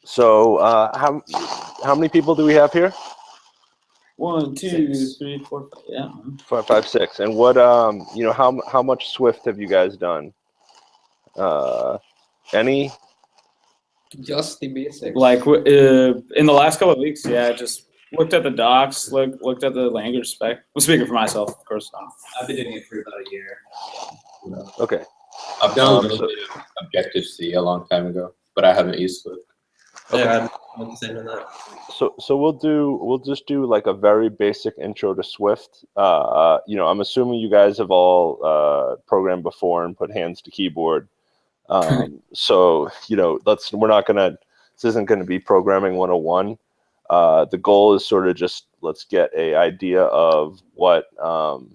So how many people do we have here? 1, 2, 3, 4, 5. Yeah. 5, 5, 6. And what how much Swift have you guys done? Any? Just the basics. Like in the last couple of weeks, yeah, just looked at the docs, looked at the language spec. I'm speaking for myself, of course. I've been doing it for about a year. Okay. I've done a little bit of Objective-C a long time ago, but I haven't used Swift. Okay. Yeah, I'm the same in that. So we'll just do like a very basic intro to Swift. I'm assuming you guys have all programmed before and put hands to keyboard. So this isn't gonna be programming 101. The goal is sort of just let's get a idea of what kind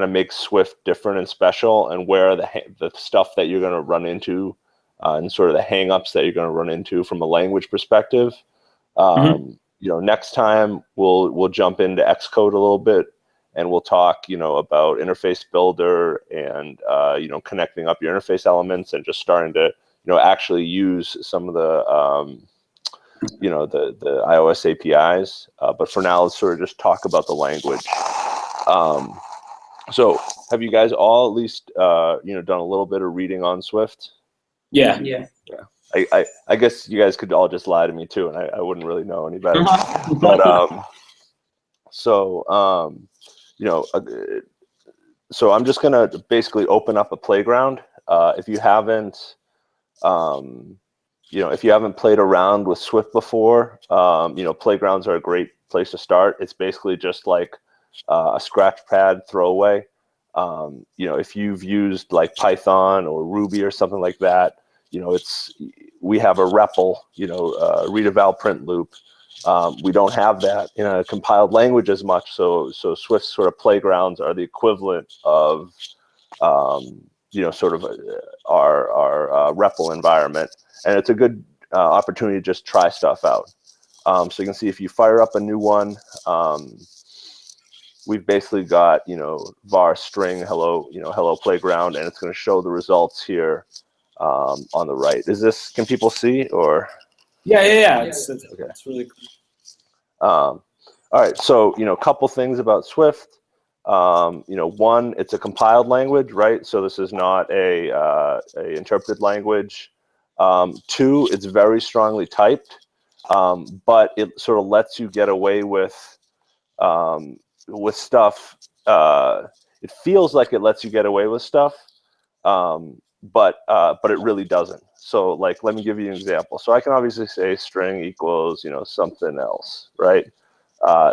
of makes Swift different and special, and where are the stuff that you're going to run into, and sort of the hang-ups that you're going to run into from a language perspective. Next time we'll jump into Xcode a little bit, and we'll talk about interface builder and connecting up your interface elements and just starting to actually use some of the the iOS APIs. But for now, let's sort of just talk about the language. So have you guys all at least done a little bit of reading on Swift? Yeah. I guess you guys could all just lie to me too, and I wouldn't really know any better. But so I'm just gonna basically open up a playground. If you haven't played around with Swift before, playgrounds are a great place to start. It's basically just like a scratch pad throwaway. If you've used like Python or Ruby or something like that, we have a REPL, read eval print loop. We don't have that in a compiled language as much. So Swift sort of playgrounds are the equivalent of sort of our REPL environment, and it's a good opportunity to just try stuff out. So you can see if you fire up a new one, we've basically got var string hello playground, and it's going to show the results here on the right. Can people see or? Yeah. It's really cool. All right, so a couple things about Swift. One, it's a compiled language, right? So this is not a interpreted language. Two, it's very strongly typed, but it sort of lets you get away with stuff. It feels like it lets you get away with stuff, but it really doesn't. So like, let me give you an example. So I can obviously say string equals something else, right?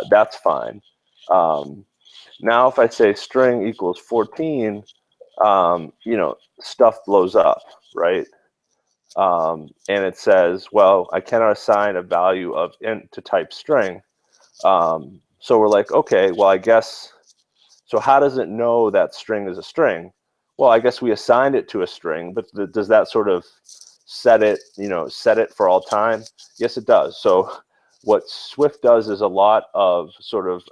That's fine. Now if I say string equals 14, stuff blows up, right? And it says, well, I cannot assign a value of int to type string. So we're like, okay, well, I guess, so how does it know that string is a string? Well, I guess we assigned it to a string, but does that sort of set it for all time? Yes, it does. So what Swift does is a lot of sort of,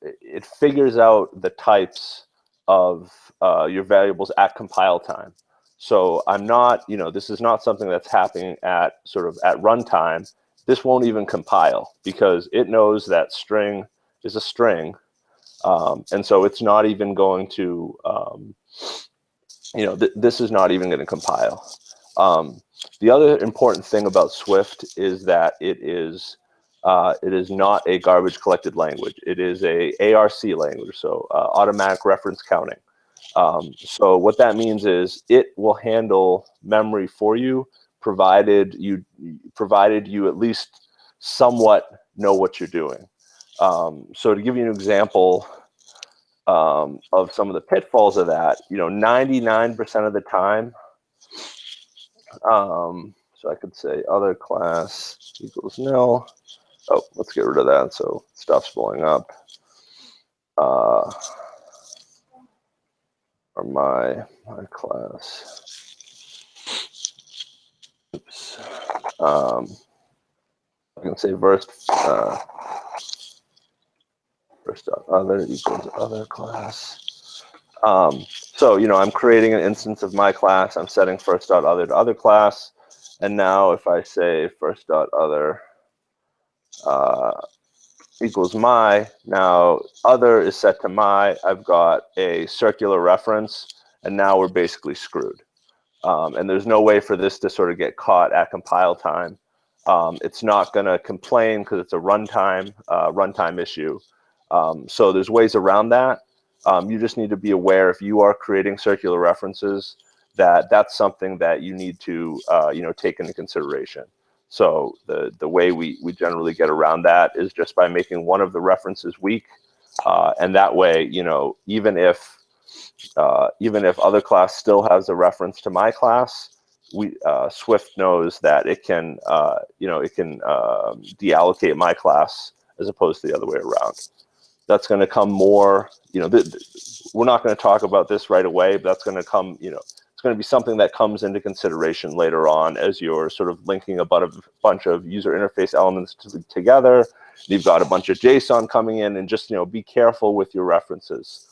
it figures out the types of your variables at compile time. So I'm not, this is not something that's happening at runtime. This won't even compile because it knows that string is a string. And so it's not even going to, this is not even going to compile. The other important thing about Swift is that it is not a garbage collected language. It is a ARC language, so automatic reference counting. So what that means is it will handle memory for you, provided you at least somewhat know what you're doing. So to give you an example of some of the pitfalls of that, 99% of the time, so I could say other class equals nil. Oh, let's get rid of that. So stuff's blowing up. Or my class. Oops. I can say first other equals other class. So, I'm creating an instance of my class. I'm setting first.other to other class. And now if I say first.other equals my, now other is set to my. I've got a circular reference, and now we're basically screwed. And there's no way for this to sort of get caught at compile time. It's not going to complain because it's a runtime issue. So there's ways around that. You just need to be aware if you are creating circular references that that's something that you need to take into consideration. So the way we generally get around that is just by making one of the references weak, and that way even if other class still has a reference to my class, Swift knows that it can deallocate my class as opposed to the other way around. That's going to come more, we're not going to talk about this right away, but that's going to come, it's going to be something that comes into consideration later on as you're sort of linking a bunch of user interface elements together. You've got a bunch of JSON coming in, and just, be careful with your references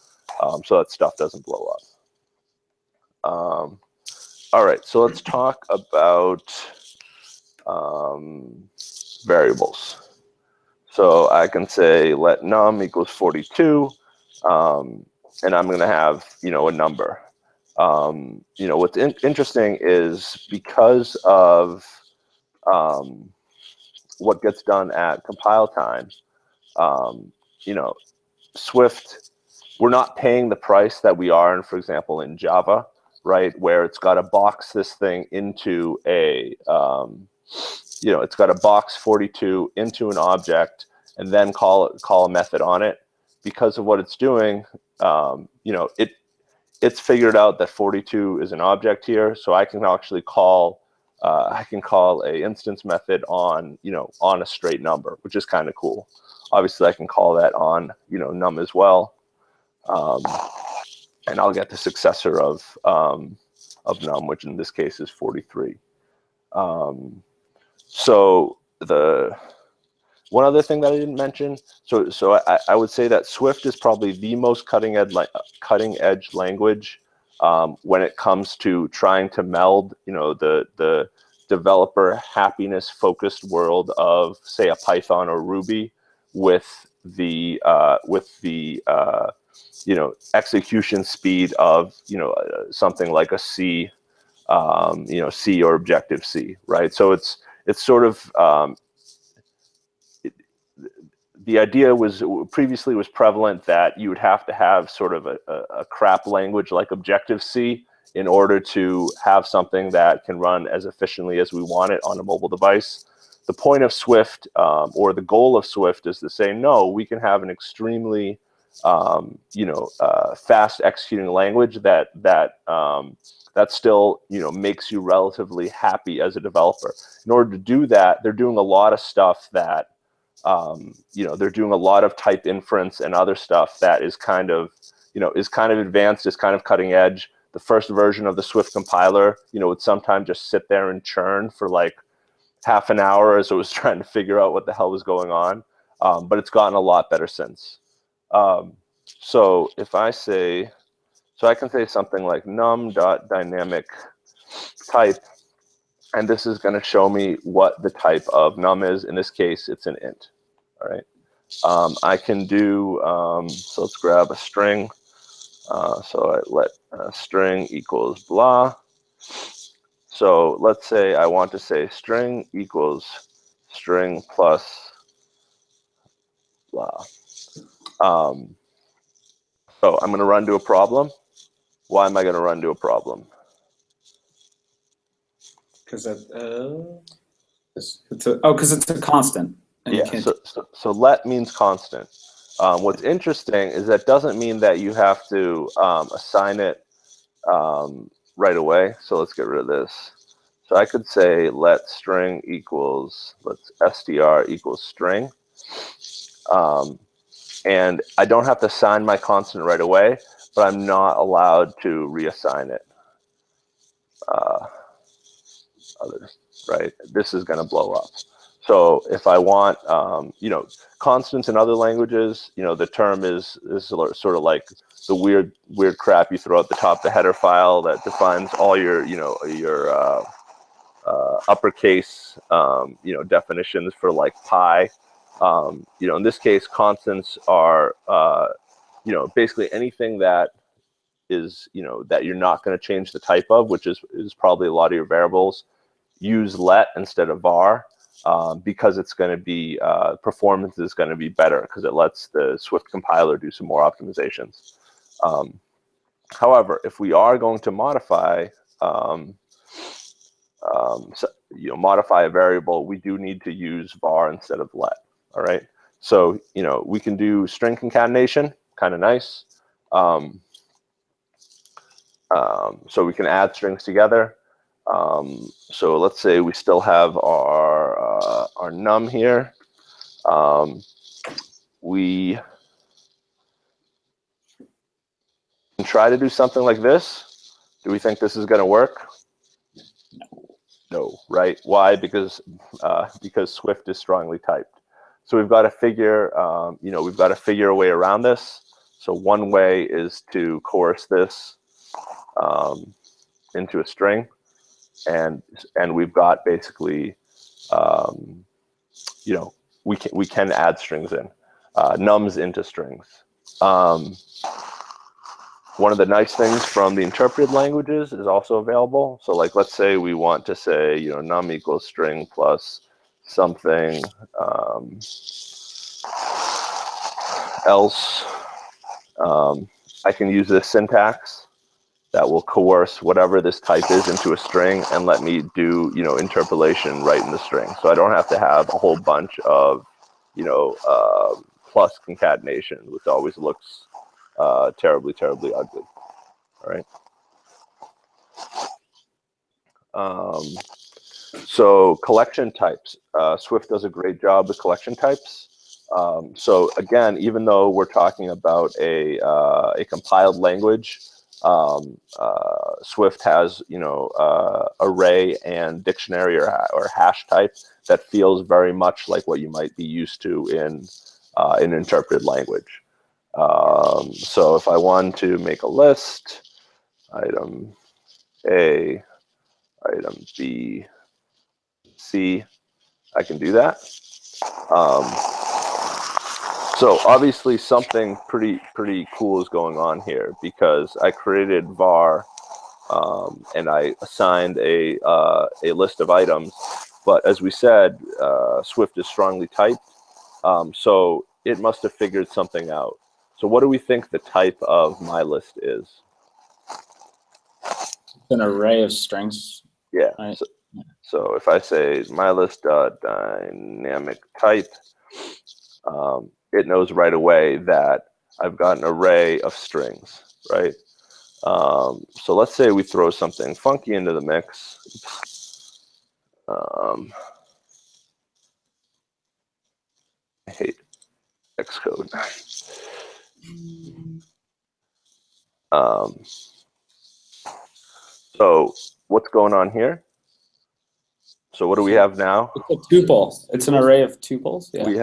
so that stuff doesn't blow up. All right, so let's talk about variables. So I can say let num equals 42, and I'm going to have a number. What's interesting is because of what gets done at compile time, Swift, we're not paying the price that we are in, for example, in Java, right, where it's got to box this thing into a it's got to box 42 into an object and then call a method on it. Because of what it's doing, it's figured out that 42 is an object here, so I can actually call a instance method on a straight number, which is kind of cool. Obviously, I can call that on num as well, and I'll get the successor of num, which in this case is 43. So one other thing that I didn't mention, so I would say that Swift is probably the most cutting edge language when it comes to trying to meld the developer happiness focused world of, say, a Python or Ruby with the execution speed of something like a C, C or Objective-C, right? So it's sort of the idea was previously prevalent that you would have to have sort of a crap language like Objective-C in order to have something that can run as efficiently as we want it on a mobile device. The point of Swift, or the goal of Swift, is to say, no, we can have an extremely fast executing language that still makes you relatively happy as a developer. In order to do that, they're doing a lot of stuff that they're doing a lot of type inference and other stuff that is kind of advanced, is kind of cutting edge. The first version of the Swift compiler, would sometimes just sit there and churn for like half an hour as it was trying to figure out what the hell was going on. But it's gotten a lot better since. So if I say, I can say something like num.dynamic type, and this is going to show me what the type of num is. In this case, it's an int. All right. I can do, so let's grab a string. So I let string equals blah. So let's say I want to say string equals string plus blah. So I'm going to run to a problem. Why am I going to run to a problem? Because it's a constant. And Yeah. So let means constant. What's interesting is that doesn't mean that you have to assign it right away. So let's get rid of this. So I could say let string equals, let's str equals string. And I don't have to assign my constant right away, but I'm not allowed to reassign it. Others, right? This is going to blow up. So if I want, constants in other languages, the term is sort of like the weird crap you throw at the top of the header file that defines all your, your uppercase, definitions for like pi. In this case, constants are, basically anything that is, that you're not going to change the type of, which is probably a lot of your variables. Use let instead of var, because it's going to be, performance is going to be better because it lets the Swift compiler do some more optimizations. However, if we are going to modify, modify a variable, we do need to use var instead of let. All right. So, we can do string concatenation, kind of nice. So we can add strings together. So let's say we still have our num here. We can try to do something like this. Do we think this is going to work? No, right? Why? Because Swift is strongly typed. So we've got to figure, we've got to figure a way around this. So one way is to coerce this into a string, and we've got basically, we can add strings in, nums into strings. One of the nice things from the interpreted languages is also available. So like, let's say we want to say, num equals string plus something else. I can use this syntax that will coerce whatever this type is into a string and let me do, interpolation right in the string. So I don't have to have a whole bunch of, plus concatenation, which always looks terribly, terribly ugly. All right. So collection types. Swift does a great job with collection types. So again, even though we're talking about a compiled language, Swift has, array and dictionary or hash type that feels very much like what you might be used to in interpreted language. So if I want to make a list, item A, item B, C, I can do that. So obviously something pretty cool is going on here, because I created var and I assigned a list of items, but as we said, Swift is strongly typed, so it must have figured something out. So what do we think the type of my list is? An array of strings. Yeah. Right. So if I say my list dynamic type, it knows right away that I've got an array of strings, right? So let's say we throw something funky into the mix. I hate Xcode. So what's going on here? So what do we have now? It's a tuple. It's an array of tuples. Yeah. We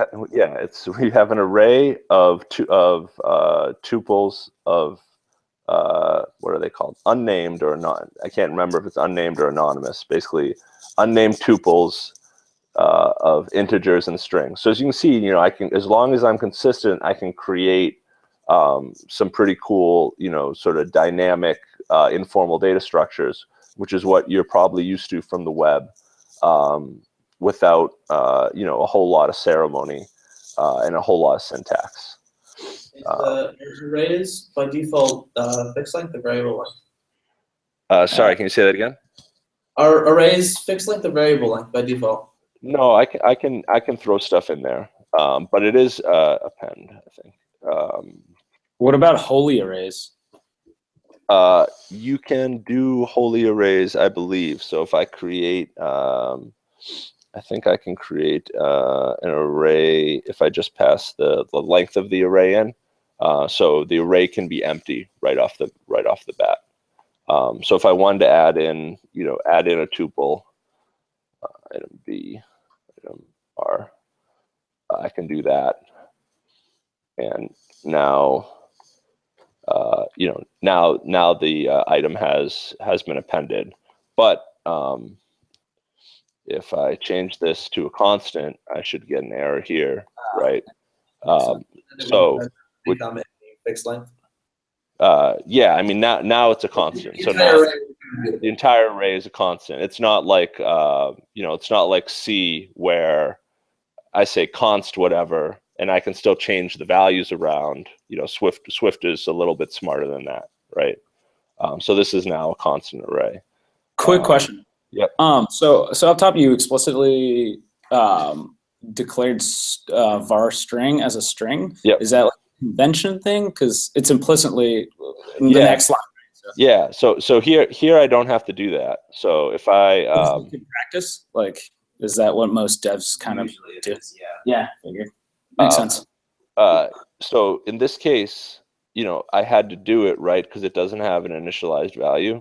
have an array of tuples of what are they called? Unnamed or not? I can't remember if it's unnamed or anonymous. Basically, unnamed tuples of integers and strings. So as you can see, I can, as long as I'm consistent, I can create some pretty cool, sort of dynamic, informal data structures, which is what you're probably used to from the web, without, a whole lot of ceremony and a whole lot of syntax. Arrays by default fixed length or variable length? Sorry, can you say that again? Are arrays fixed length or variable length by default? No, I can throw stuff in there, but it is append, I think. What about holy arrays? You can do holy arrays, I believe. So if I create, I think I can create an array if I just pass the length of the array in. So the array can be empty right off the bat. So if I wanted to add in, a tuple, item B, item I can do that. And now, now the item has been appended. But if I change this to a constant, I should get an error here, right? So fixed length. yeah, I mean now it's a constant. So now the entire array is a constant. It's not like it's not like C where I say const whatever, and I can still change the values around. Swift is a little bit smarter than that, right? So this is now a constant array. Quick question. Yep. So up top you explicitly declared var string as a string. Yep. Is that like a convention thing? Because it's implicitly in the next line. So. Yeah. So here I don't have to do that. So if I in practice, like, is that what most devs kind of do? Yeah. Figured. Makes sense. So in this case, I had to do it right because it doesn't have an initialized value.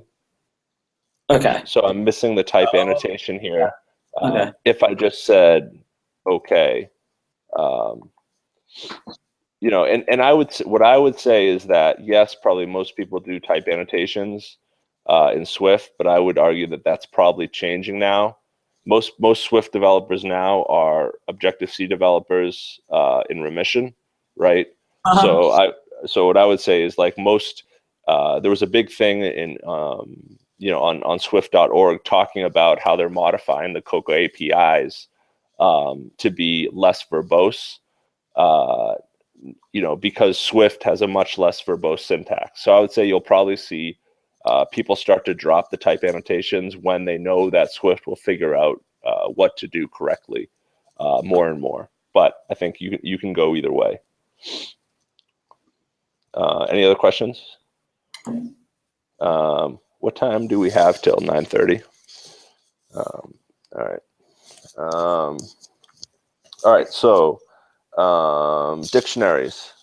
Okay. So I'm missing the type annotation here. Okay. If I just said okay, and what I would say is that yes, probably most people do type annotations in Swift, but I would argue that that's probably changing now. Most Swift developers now are Objective-C developers in remission, right? So what I would say is like most. There was a big thing in on Swift.org talking about how they're modifying the Cocoa APIs to be less verbose, because Swift has a much less verbose syntax. So I would say you'll probably see people start to drop the type annotations when they know that Swift will figure out what to do correctly more and more. But I think you can go either way. Any other questions? What time do we have till 9:30? All right. All right. So dictionaries.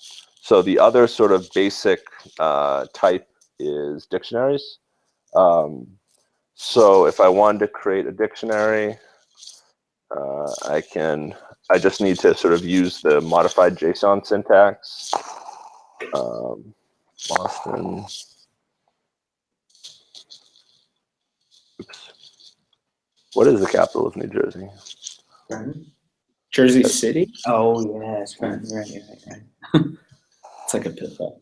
So the other sort of basic type is dictionaries. So if I wanted to create a dictionary, I just need to sort of use the modified JSON syntax. Boston. Oops. What is the capital of New Jersey? Jersey City? Oh, yeah, that's right. It's like a pitfall.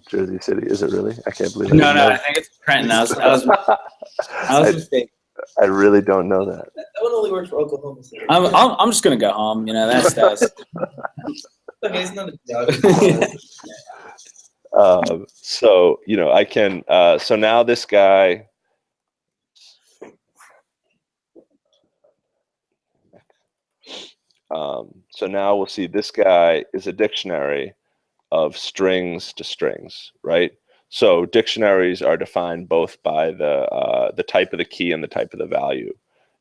Jersey City, is it really? I can't believe it. No, I think it's Trenton. I was mistaken. I really don't know that. That one only works for Oklahoma City. I'm just gonna go home. That's Okay, it's not a geography. So I can. So now this guy. So now we'll see this guy is a dictionary of strings to strings, right? So dictionaries are defined both by the type of the key and the type of the value.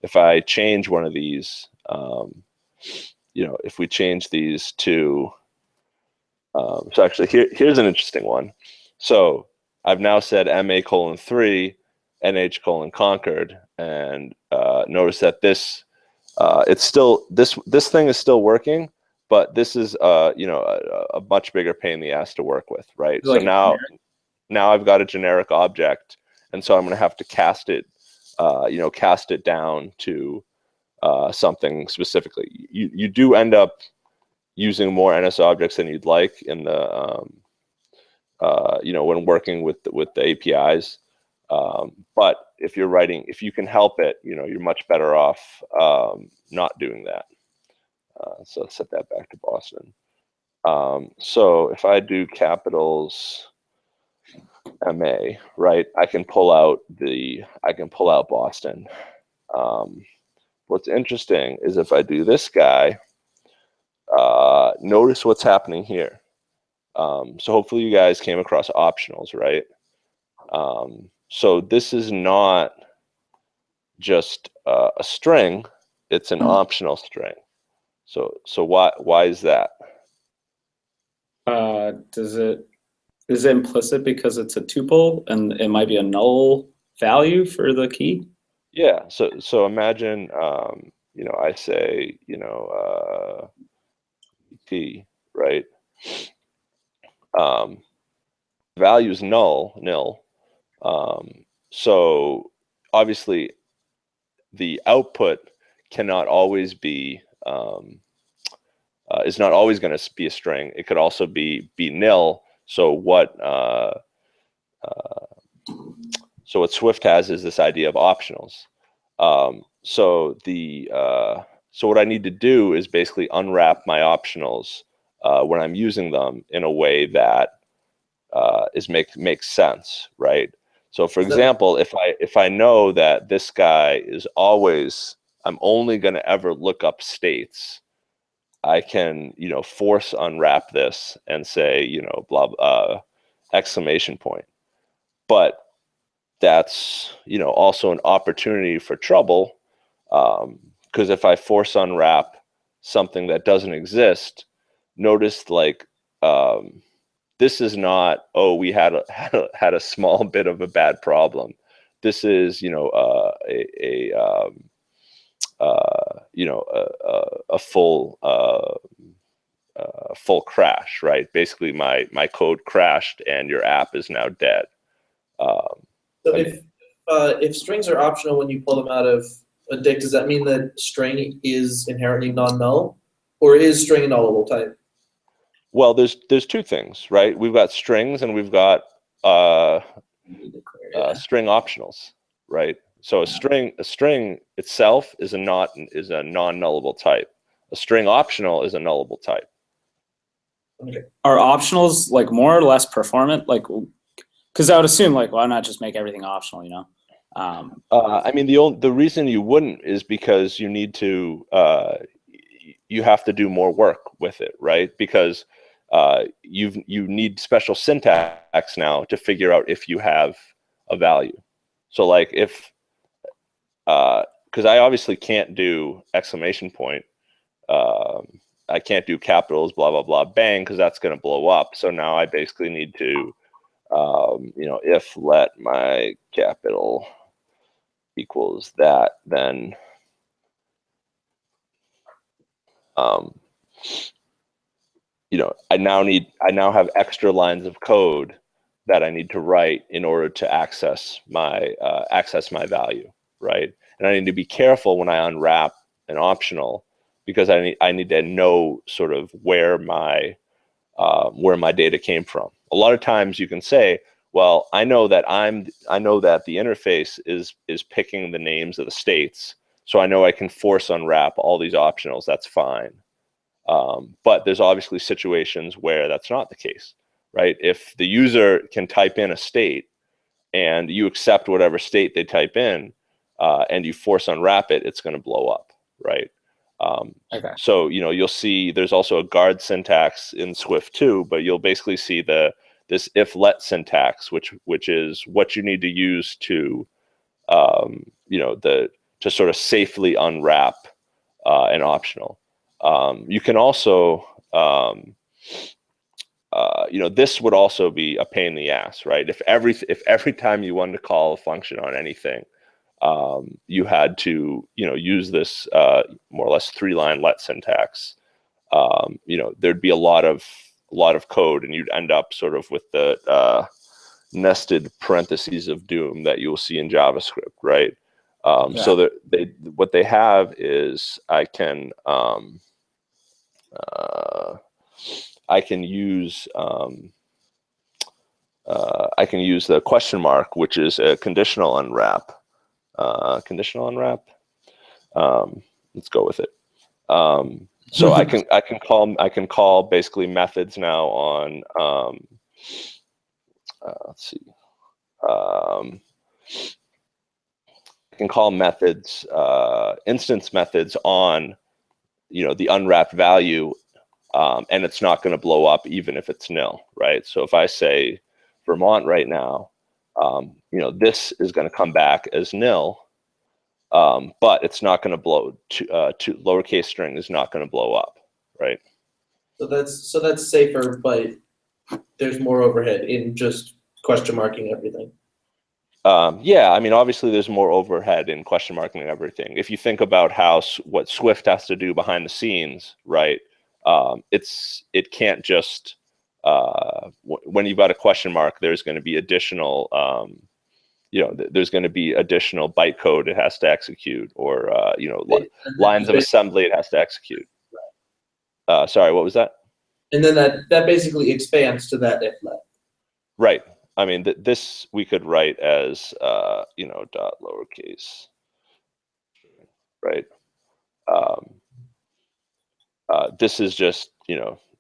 If I change one of these, if we change these to, so actually here's an interesting one. So I've now said MA:3, NH:conquered, and notice that this it's still this thing is still working, but this is a much bigger pain in the ass to work with, right? Like so now I've got a generic object, and so I'm going to have to cast it down to something specifically. You do end up using more NS objects than you'd like in the when working with the APIs. But if you can help it, you're much better off not doing that. So set that back to Boston. So if I do capitals MA, right, I can pull out Boston. What's interesting is if I do this guy, notice what's happening here. So hopefully you guys came across optionals, right? So this is not just a string, it's an optional string. So why is that? Is it implicit because it's a tuple and it might be a null value for the key? Yeah. So imagine I say, T, right? Value is nil. So obviously the output cannot always be, is not always going to be a string. It could also be nil. So what Swift has is this idea of optionals. So what I need to do is basically unwrap my optionals when I'm using them in a way that makes sense, right? So for example, if I know that this guy is always, I'm only going to ever look up states, I can, force unwrap this and say, exclamation point. But that's, also an opportunity for trouble, because if I force unwrap something that doesn't exist, notice this is not, oh, we had a small bit of a bad problem. This is, a full crash, right? Basically, my code crashed and your app is now dead. So if strings are optional when you pull them out of a dict, does that mean that string is inherently non-null, or is string a nullable type? Well, there's two things, right? We've got strings and we've got string optionals, right? So a string itself is a non-nullable type. A string optional is a nullable type. Okay. Are optionals like more or less performant? Like, because I would assume why not just make everything optional? I mean, the reason you wouldn't is because you need to you have to do more work with it, right? Because you need special syntax now to figure out if you have a value. So if because I obviously can't do exclamation point, I can't do capitals, blah blah blah, bang, because that's going to blow up. So now I basically need to if let my capital equals that, then I now have extra lines of code that I need to write in order to access my value, right? And I need to be careful when I unwrap an optional, because I need to know sort of where my data came from. A lot of times you can say, well, I know that the interface is picking the names of the states, so I know I can force unwrap all these optionals. That's fine. But there's obviously situations where that's not the case, right? If the user can type in a state and you accept whatever state they type in, and you force unwrap it, it's going to blow up, right? Okay. So you'll see there's also a guard syntax in Swift too, but you'll basically see this if let syntax, which is what you need to use to to sort of safely unwrap an optional. You can also this would also be a pain in the ass, right? If every time you wanted to call a function on anything, you had to use this more or less 3-line let syntax, there'd be a lot of code, and you'd end up sort of with the nested parentheses of doom that you'll see in JavaScript, right? Yeah. So that what they have is I can use the question mark, which is a conditional unwrap. Let's go with it. So I can call basically methods now on let's see. I can call methods, instance methods on the unwrapped value, and it's not going to blow up even if it's nil, right? So if I say Vermont right now, this is going to come back as nil, but it's not going to blow to lowercase string is not going to blow up, right? So that's safer, but there's more overhead in just question marking everything. Yeah, I mean, obviously there's more overhead in question marking and everything. If you think about how what Swift has to do behind the scenes, right? It can't just when you've got a question mark, there's going to be additional, there's going to be additional bytecode it has to execute, or lines of assembly it has to execute. Sorry, what was that? And then that basically expands to that if let. Right. I mean, this we could write as, dot lowercase, right? This is just,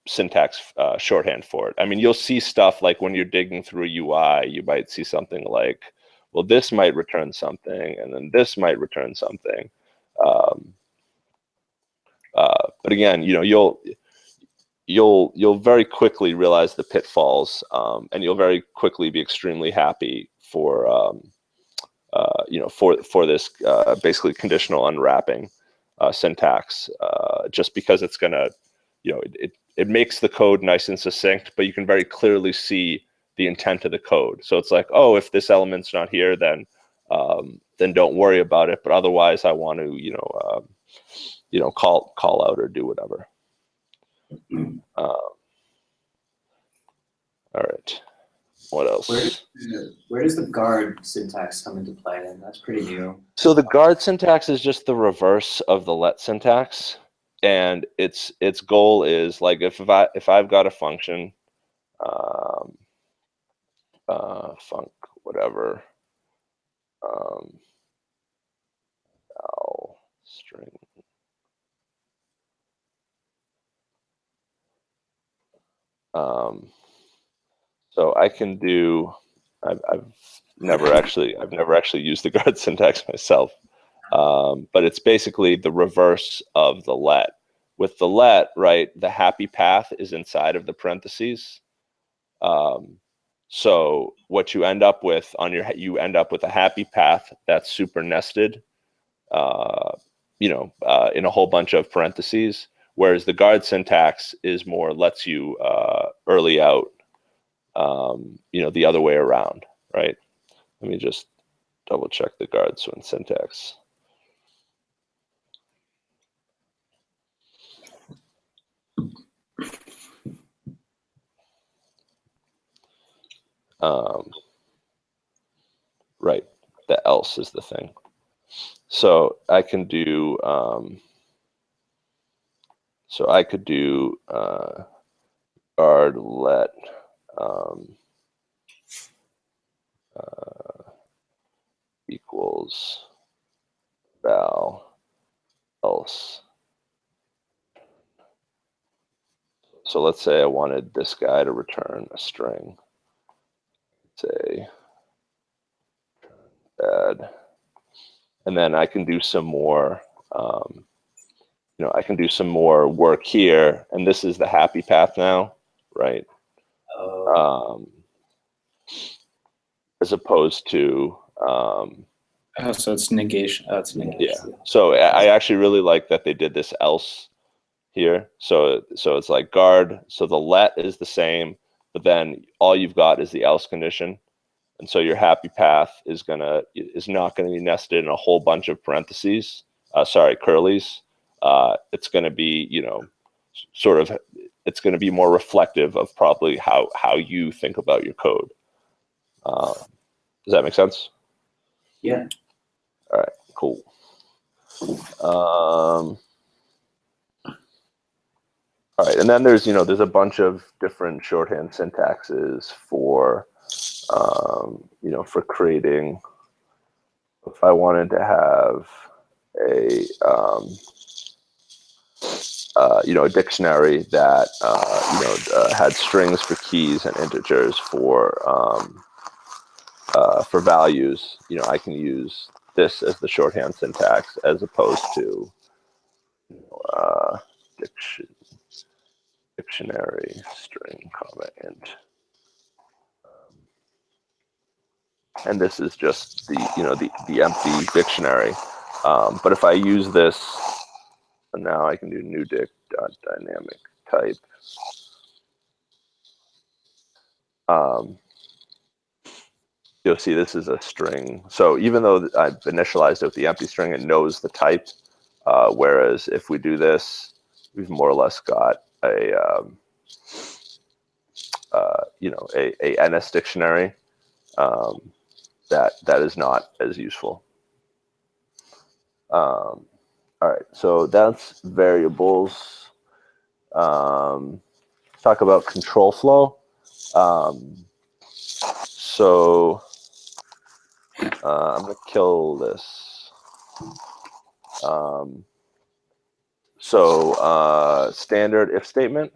syntax shorthand for it. I mean, you'll see stuff like when you're digging through a UI, you might see something like, well, this might return something, and then this might return something. But again, you'll very quickly realize the pitfalls, and you'll very quickly be extremely happy for for this basically conditional unwrapping syntax, just because it's gonna, it makes the code nice and succinct, but you can very clearly see the intent of the code. So it's like, oh, if this element's not here, then don't worry about it. But otherwise, I want to call out or do whatever. All right. What else? Where does the guard syntax come into play then? That's pretty new. So the guard syntax is just the reverse of the let syntax, and its goal is like if I've got a function, func whatever, string. So I can do. I've never actually used the guard syntax myself, but it's basically the reverse of the let. With the let, right, the happy path is inside of the parentheses. So what you end up with you end up with a happy path that's super nested, in a whole bunch of parentheses. Whereas the guard syntax is more lets you early out, the other way around, right? Let me just double check the guard swing syntax. Right, the else is the thing. So I can do, guard let equals val else. So let's say I wanted this guy to return a string. Say bad, and then I can do some more. I can do some more work here, and this is the happy path now, right? As opposed to so it's negation. Oh, it's negation. yeah. So I actually really like that they did this else here. So it's like guard. So the let is the same, but then all you've got is the else condition, and so your happy path is not gonna be nested in a whole bunch of parentheses. Curlies. It's gonna be it's gonna be more reflective of probably how you think about your code. Does that make sense? Yeah. All right, cool. All right, and then there's a bunch of different shorthand syntaxes for for creating. If I wanted to have a a dictionary that had strings for keys and integers for values, I can use this as the shorthand syntax as opposed to dictionary string comma int. And this is just the empty dictionary. But if I use this, and now I can do new dynamic type. you'll see this is a string. So even though I've initialized it with the empty string, it knows the type. Whereas if we do this, we've more or less got a a NS dictionary that is not as useful. All right, so that's variables. Let's talk about control flow. So I'm going to kill this. Standard if statement,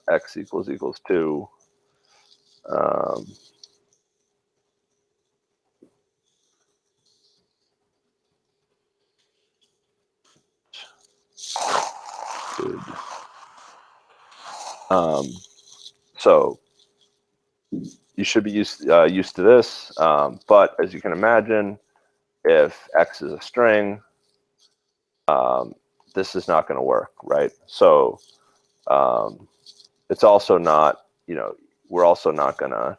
x equals 2. Good. So you should be used to this, but as you can imagine, if x is a string, this is not going to work, right? So it's also not, we're also not going to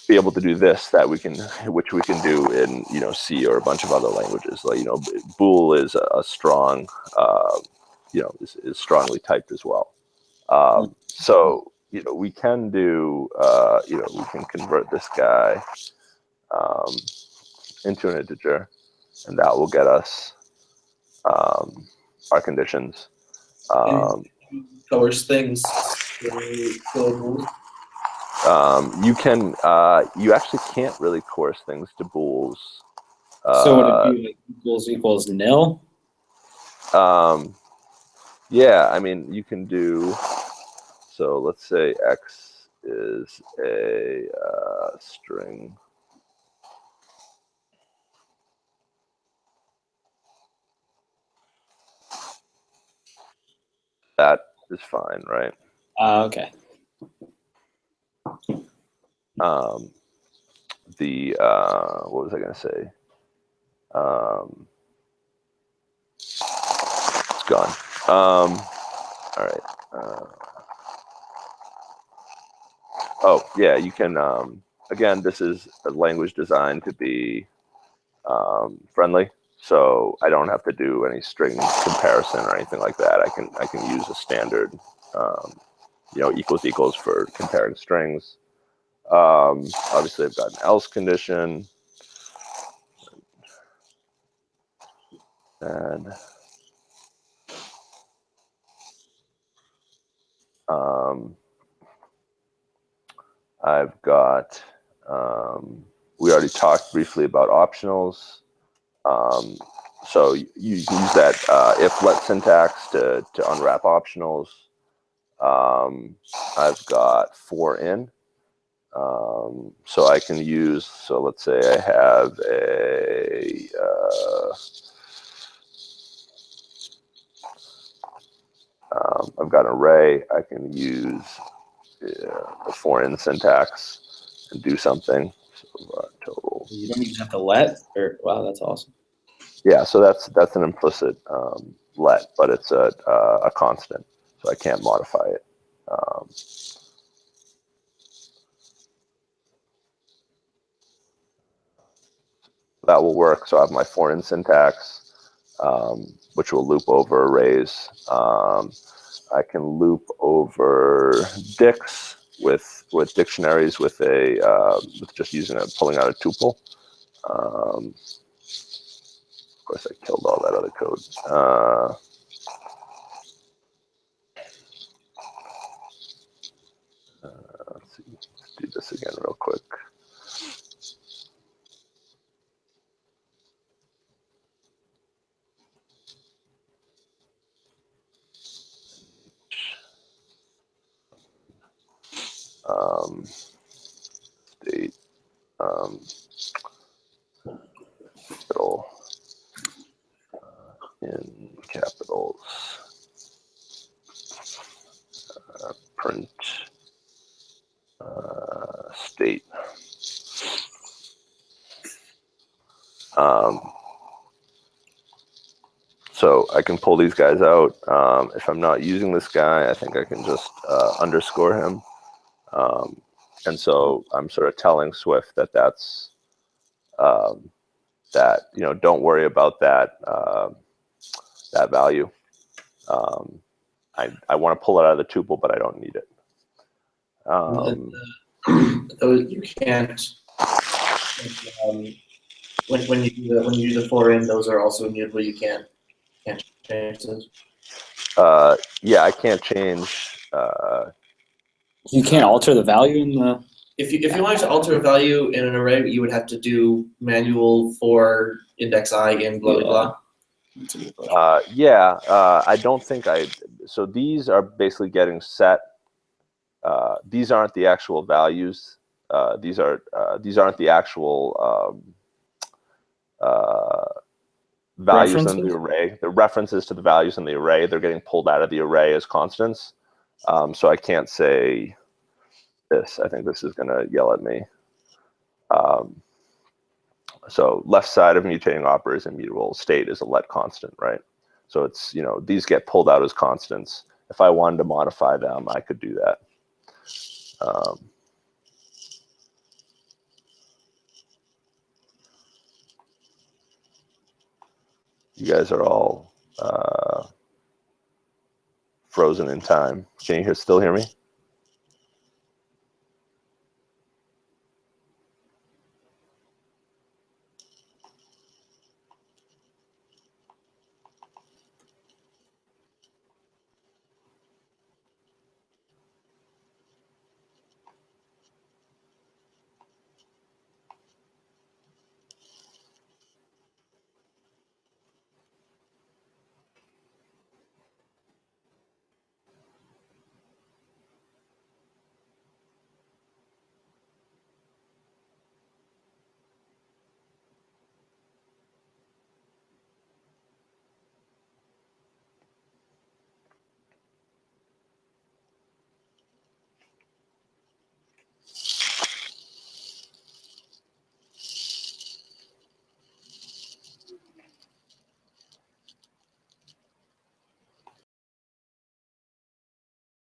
be able to do this which we can do in C or a bunch of other languages. Like bool is a strong, is strongly typed as well. So we can do we can convert this guy into an integer, and that will get us our conditions. Coerce things. You can you actually can't really coerce things to bools. So would it be like equals nil? Yeah, I mean you can do. So let's say x is a string. That is fine, right? Okay. What was I going to say? It's gone. All right. Oh yeah, you can. Again, this is a language designed to be friendly, so I don't have to do any string comparison or anything like that. I can use a standard, equals for comparing strings. Obviously, I've got an else condition, and I've got. We already talked briefly about optionals. So you use that if let syntax to unwrap optionals. I've got for in. So I can use, so let's say I have I've got an array. I can use the for in syntax and do something. So total. You don't even have to let, or wow, that's awesome. Yeah, so that's an implicit let, but it's a constant, so I can't modify it. That will work. So I have my for in syntax, which will loop over arrays. I can loop over dicts with dictionaries with just pulling out a tuple. Of course, I killed all that other code. Let's see. Let's do this again real quick. State capital in capitals. Print state. So I can pull these guys out. If I'm not using this guy, I think I can just underscore him. And so I'm sort of telling Swift that that's that, you know, don't worry about that that value. I want to pull it out of the tuple, but I don't need it. You can't. When you do the 4 in, those are also immutable. You can't change those. Yeah, I can't change. You can't alter the value in the. If you wanted to alter a value in an array, you would have to do manual for index I in blah blah blah. Yeah, I don't think so these are basically getting set. These aren't the actual values. These aren't the actual values in the array. The references to the values in the array, they're getting pulled out of the array as constants. So I can't say this. I think this is going to yell at me. So left side of mutating operator is immutable. State is a let constant, right? So it's, you know, these get pulled out as constants. If I wanted to modify them, I could do that. You guys are all frozen in time. Can you still hear me?